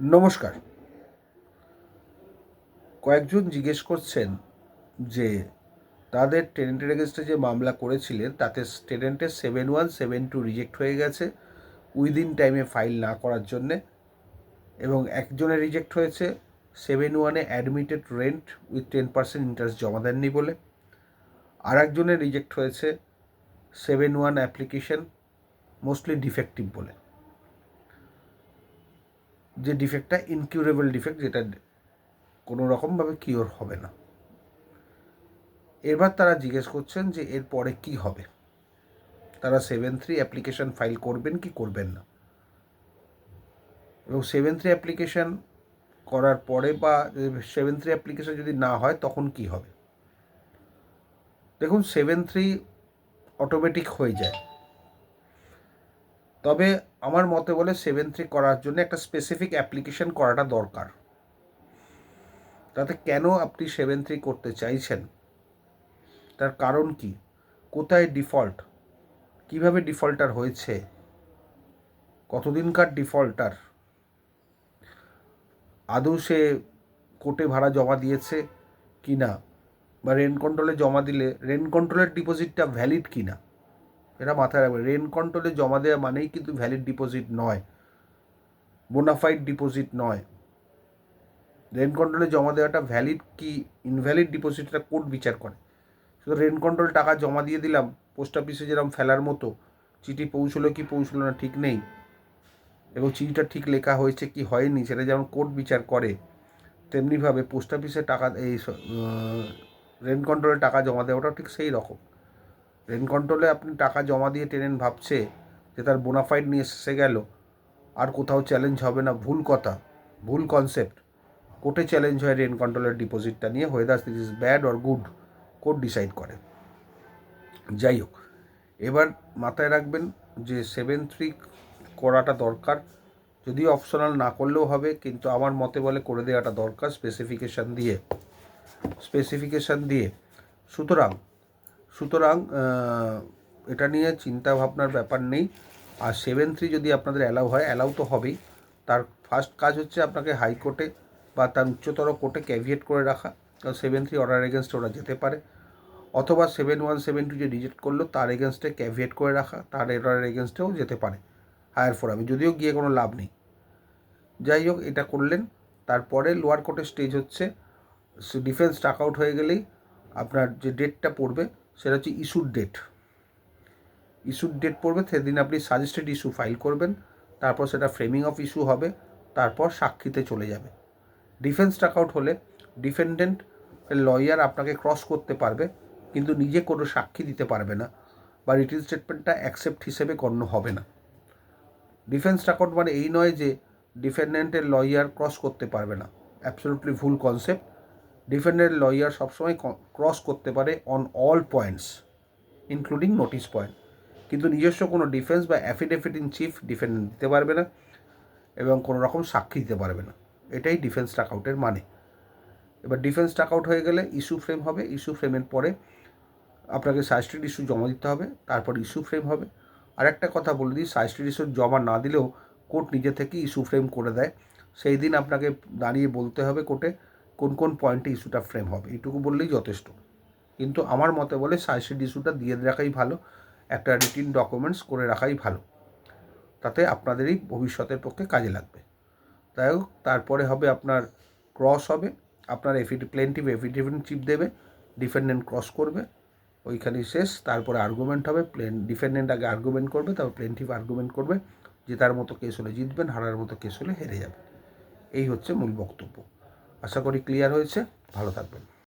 নমস্কার। কয়েকজন জিজ্ঞেস করছেন যে তাদের টেনেন্টের এগেনস্টে যে মামলা করেছিলেন তাতে টেনেন্টের 7172 রিজেক্ট হয়ে গেছে উইদিন টাইমে ফাইল না করার জন্যে, এবং একজনের রিজেক্ট হয়েছে 71 অ্যাডমিটেড রেন্ট উইথ 10% ইন্টারেস্ট জমা দেননি বলে। আর একজনের রিজেক্ট হয়েছে 71 অ্যাপ্লিকেশন মোস্টলি ডিফেক্টিভ বলে, যে ডিফেক্টটা ইনকিউরেবল ডিফেক্ট, যেটা কোনো রকমভাবে কিওর হবে না। এবার তারা জিজ্ঞেস করছেন যে এর পরে কী হবে, তারা 73 অ্যাপ্লিকেশান ফাইল করবেন কি করবেন না, এবং 73 অ্যাপ্লিকেশান করার পরে বা 73 অ্যাপ্লিকেশান যদি না হয় তখন কি হবে। দেখুন, 73 অটোমেটিক হয়ে যায়, তবে আমার মতে বলে 73 করার জন্য একটা স্পেসিফিক অ্যাপ্লিকেশান করাটা দরকার। তাতে কেন আপনি 73 করতে চাইছেন, তার কারণ কি, কোথায় ডিফল্ট, কিভাবে ডিফল্টার হয়েছে, কতদিনকার ডিফল্টার, আদৌ সে কোর্টে ভাড়া জমা দিয়েছে কি না, বা রেন্ট কন্ট্রোলে জমা দিলে রেন্ট কন্ট্রোলের ডিপোজিটটা ভ্যালিড কি না, এটা মাথায় রাখবে। রেন্ট কন্ট্রোলে জমা দেওয়া মানেই কিন্তু ভ্যালিড ডিপোজিট নয়, বোনাফাইড ডিপোজিট নয়। রেন্ট কন্ট্রোলে জমা দেওয়াটা ভ্যালিড কি ইনভ্যালিড ডিপোজিটটা কোর্ট বিচার করে। শুধু রেন্ট কন্ট্রোল টাকা জমা দিয়ে দিলাম, পোস্ট অফিসে যেরকম ফেলার মতো, চিঠি পৌঁছলো কি পৌঁছলো না ঠিক নেই, এবং চিঠিটা ঠিক লেখা হয়েছে কি হয়নি সেটা যেমন কোর্ট বিচার করে, তেমনিভাবে পোস্ট অফিসে টাকা এই রেন্ট কন্ট্রোলে টাকা জমা দেওয়াটাও ঠিক সেই রকম। রেন্ট কন্ট্রোলে আপনি টাকা জমা দিয়ে টেনেন্ট ভাবছে যে তার বোনাফাইড নিয়ে এসে গেল, আর কোথাও চ্যালেঞ্জ হবে না, ভুল কথা, ভুল কনসেপ্ট। কোর্টে চ্যালেঞ্জ হয় রেন্ট কন্ট্রোলের ডিপোজিটটা নিয়ে, whether this is bad or good, court decide করে। যাই হোক, এবার মাথায় রাখবেন যে 73 করাটা দরকার, যদিও অপশনাল না করলেও হবে, কিন্তু আমার মতে বলে করে দেওয়াটা দরকার স্পেসিফিকেশান দিয়ে। সুতরাং এটা নিয়ে চিন্তা ভাবনার ব্যাপার নেই। আর 73 যদি আপনাদের অ্যালাউ হয়, অ্যালাউ তো হবেই, তার ফার্স্ট কাজ হচ্ছে আপনাকে হাইকোর্টে বা তার উচ্চতর কোর্টে ক্যাভিয়েট করে রাখা, কারণ 73 অর্ডার এগেনস্টে ওরা যেতে পারে, অথবা 7172 যে রিজেক্ট করলো তার এগেনস্টে ক্যাভিয়েট করে রাখা, তার অর্ডার এগেনস্টেও যেতে পারে হায়ার ফোরামে, যদিও গিয়ে কোনো লাভ নেই। যাই হোক, এটা করলেন। তারপরে লোয়ার কোর্টের স্টেজ হচ্ছে ডিফেন্স টাক আউট হয়ে গেলেই আপনার যে ডেটটা পড়বে সেটা হচ্ছে ইস্যুর ডেট পড়বে, সেদিন আপনি সাজেস্টেড ইস্যু ফাইল করবেন, তারপর সেটা ফ্রেমিং অফ ইস্যু হবে, তারপর সাক্ষীতে চলে যাবে। ডিফেন্স টাক আউট হলে ডিফেন্ডেন্ট লয়ার আপনাকে ক্রস করতে পারবে, কিন্তু নিজে কোনো সাক্ষী দিতে পারবে না, বা রিটেন স্টেটমেন্টটা অ্যাকসেপ্ট হিসেবে গণ্য হবে না। ডিফেন্স টাক আউট মানে এই নয় যে ডিফেন্ডেন্টের লয়ার ক্রস করতে পারবে না, অ্যাবসলিউটলি ভুল কনসেপ্ট। ডিফেন্ডেন্টের লয়ার সবসময় ক্রস করতে পারে on all points including notice point, কিন্তু নিজস্ব কোনো ডিফেন্স বা অ্যাফিডেভিট ইন চিফ ডিফেন্ডেন্ট দিতে পারবে না, এবং কোনো রকম সাক্ষী দিতে পারবে না। এটাই ডিফেন্স টাক আউটের মানে। এবার ডিফেন্স টাক আউট হয়ে গেলে ইস্যু ফ্রেম হবে, ইস্যু ফ্রেমের পরে আপনাকে সাজেস্টেড ইস্যু জমা দিতে হবে, তারপর ইস্যু ফ্রেম হবে। আর একটা কথা বলে দিই, সাজেস্টেড ইস্যু জমা না দিলেও কোর্ট নিজে থেকে ইস্যু ফ্রেম করে দেয়, সেই দিন আপনাকে দাঁড়িয়ে বলতে হবে কোর্টে কোন কোন পয়েন্টে ইস্যুটা ফ্রেম হবে, এইটুকু বললেই যথেষ্ট। কিন্তু আমার মতে বলে সাজেস্টেড ইস্যুটা দিয়ে রাখাই ভালো, একটা রিটিন ডকুমেন্টস করে রাখাই ভালো, তাতে আপনাদেরই ভবিষ্যতের পক্ষে কাজে লাগবে। তাই হোক, তারপরে হবে আপনার ক্রস হবে, আপনার প্লেন্টিভ এফিডেভিট চিপ দেবে, ডিফেন্ডেন্ট ক্রস করবে, ওইখানেই শেষ। তারপরে আর্গুমেন্ট হবে, ডিফেন্ডেন্ট আগে আর্গুমেন্ট করবে, তারপর প্লেন্টিভ আর্গুমেন্ট করবে, জেতার মতো কেস হলে জিতবেন, হারার মতো কেস হলে হেরে যাবেন। এই হচ্ছে মূল বক্তব্য। আশা করি ক্লিয়ার হয়েছে। ভালো থাকবেন।